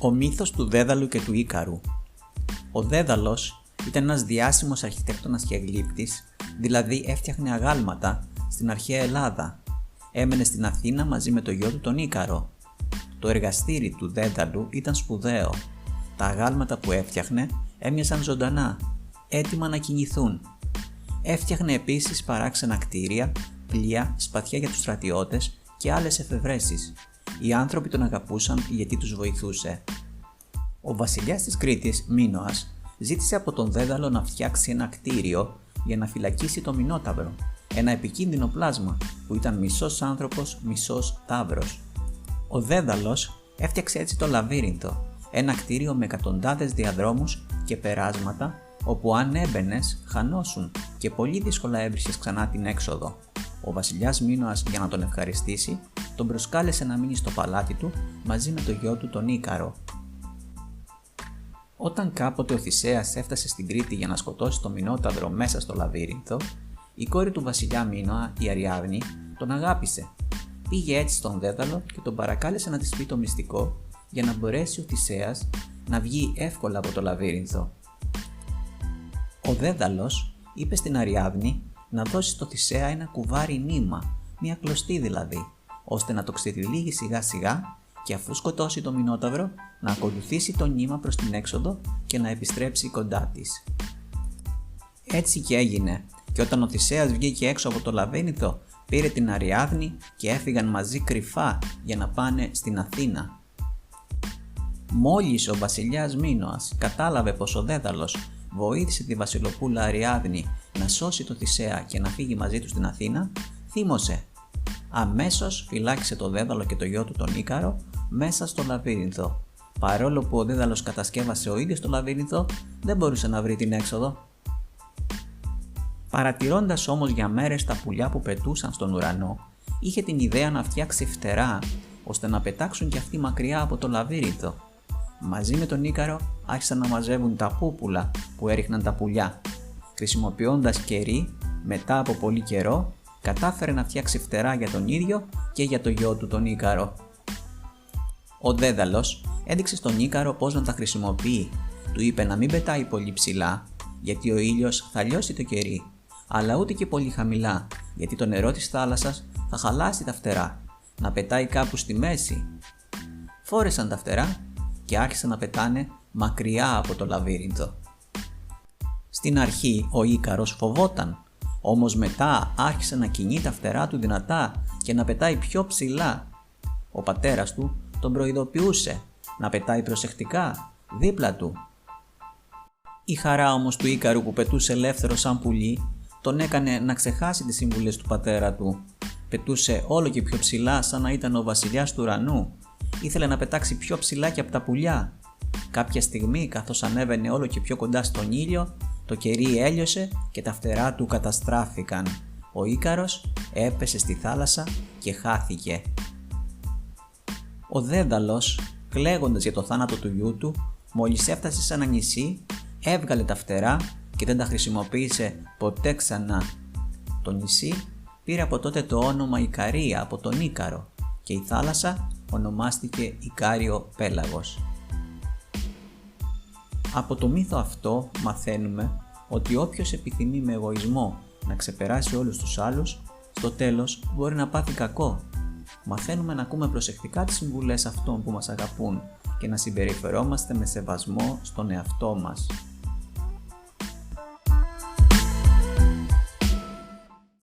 Ο μύθος του Δέδαλου και του Ίκαρου. Ο Δέδαλος ήταν ένας διάσημος αρχιτέκτονας και γλύπτης, δηλαδή έφτιαχνε αγάλματα στην αρχαία Ελλάδα. Έμενε στην Αθήνα μαζί με το γιο του τον Ίκαρο. Το εργαστήρι του Δέδαλου ήταν σπουδαίο. Τα αγάλματα που έφτιαχνε έμοιαζαν ζωντανά, έτοιμα να κινηθούν. Έφτιαχνε επίσης παράξενα κτίρια, πλοία, σπαθιά για τους στρατιώτες και άλλες εφευρέσεις. Οι άνθρωποι τον αγαπούσαν γιατί τους βοηθούσε. Ο βασιλιάς της Κρήτης, Μίνωας, ζήτησε από τον Δέδαλο να φτιάξει ένα κτίριο για να φυλακίσει το Μινόταυρο, ένα επικίνδυνο πλάσμα που ήταν μισός άνθρωπος, μισός ταύρος. Ο Δέδαλος έφτιαξε έτσι το Λαβύρινθο, ένα κτίριο με εκατοντάδες διαδρόμους και περάσματα, όπου αν έμπαινες χανόσουν και πολύ δύσκολα έβρισκες ξανά την έξοδο. Ο βασιλιάς Μίνωας, για να τον ευχαριστήσει, τον προσκάλεσε να μείνει στο παλάτι του μαζί με το γιο του τον Ίκαρο. Όταν κάποτε ο Θησέας έφτασε στην Κρήτη για να σκοτώσει το Μινόταυρο μέσα στο Λαβύρινθο, η κόρη του βασιλιά Μίνωα, η Αριάδνη, τον αγάπησε. Πήγε έτσι στον Δέδαλο και τον παρακάλεσε να της πει το μυστικό για να μπορέσει ο Θησέας να βγει εύκολα από το Λαβύρινθο. Ο Δέδαλος είπε στην Αριάδνη να δώσει στο Θησέα ένα κουβάρι νήμα, μια κλωστή δηλαδή, ώστε να το ξετυλίγει σιγά σιγά και αφού σκοτώσει το Μινόταυρο να ακολουθήσει το νήμα προς την έξοδο και να επιστρέψει κοντά της. Έτσι και έγινε, και όταν ο Θησέας βγήκε έξω από το Λαβύρινθο, πήρε την Αριάδνη και έφυγαν μαζί κρυφά για να πάνε στην Αθήνα. Μόλις ο βασιλιάς Μίνωας κατάλαβε πως ο Δέδαλος βοήθησε τη βασιλοπούλα Αριάδνη να σώσει το Θησέα και να φύγει μαζί του στην Αθήνα, θύμωσε. Αμέσως φυλάκισε το Δέδαλο και το γιο του τον Ίκαρο μέσα στο Λαβύρινθο. Παρόλο που ο Δέδαλος κατασκεύασε ο ίδιος το Λαβύρινθο, δεν μπορούσε να βρει την έξοδο. Παρατηρώντας όμως για μέρες τα πουλιά που πετούσαν στον ουρανό, είχε την ιδέα να φτιάξει φτερά ώστε να πετάξουν κι αυτοί μακριά από το Λαβύρινθο. Μαζί με τον Ίκαρο άρχισαν να μαζεύουν τα πούπουλα που έριχναν τα πουλιά. Χρησιμοποιώντας κερί, μετά από πολύ καιρό, κατάφερε να φτιάξει φτερά για τον ίδιο και για το γιο του τον Ίκαρο. Ο Δέδαλος έδειξε στον Ίκαρο πώς να τα χρησιμοποιεί. Του είπε να μην πετάει πολύ ψηλά, γιατί ο ήλιος θα λιώσει το κερί, αλλά ούτε και πολύ χαμηλά, γιατί το νερό της θάλασσας θα χαλάσει τα φτερά. Να πετάει κάπου στη μέση. Φόρεσαν τα φτερά και άρχισαν να πετάνε μακριά από το Λαβύρινθο. Στην αρχή ο Ίκαρος φοβόταν, όμως μετά άρχισε να κινεί τα φτερά του δυνατά και να πετάει πιο ψηλά. Ο πατέρας του τον προειδοποιούσε να πετάει προσεκτικά δίπλα του. Η χαρά όμως του Ίκαρου που πετούσε ελεύθερο σαν πουλί τον έκανε να ξεχάσει τις σύμβουλες του πατέρα του. Πετούσε όλο και πιο ψηλά σαν να ήταν ο βασιλιάς του ουρανού. Ήθελε να πετάξει πιο ψηλά και από τα πουλιά. Κάποια στιγμή, καθώς ανέβαινε όλο και πιο κοντά στον ήλιο, το κερί έλειωσε και τα φτερά του καταστράφηκαν. Ο Ίκαρος έπεσε στη θάλασσα και χάθηκε. Ο Δέδαλος, κλαίγοντας για το θάνατο του γιού του, μόλις έφτασε σε ένα νησί, έβγαλε τα φτερά και δεν τα χρησιμοποίησε ποτέ ξανά. Το νησί πήρε από τότε το όνομα Ικαρία από τον Ίκαρο και η θάλασσα ονομάστηκε Ικάριο Πέλαγος. Από το μύθο αυτό μαθαίνουμε ότι όποιος επιθυμεί με εγωισμό να ξεπεράσει όλους τους άλλους, στο τέλος μπορεί να πάθει κακό. Μαθαίνουμε να ακούμε προσεκτικά τις συμβουλές αυτών που μας αγαπούν και να συμπεριφερόμαστε με σεβασμό στον εαυτό μας.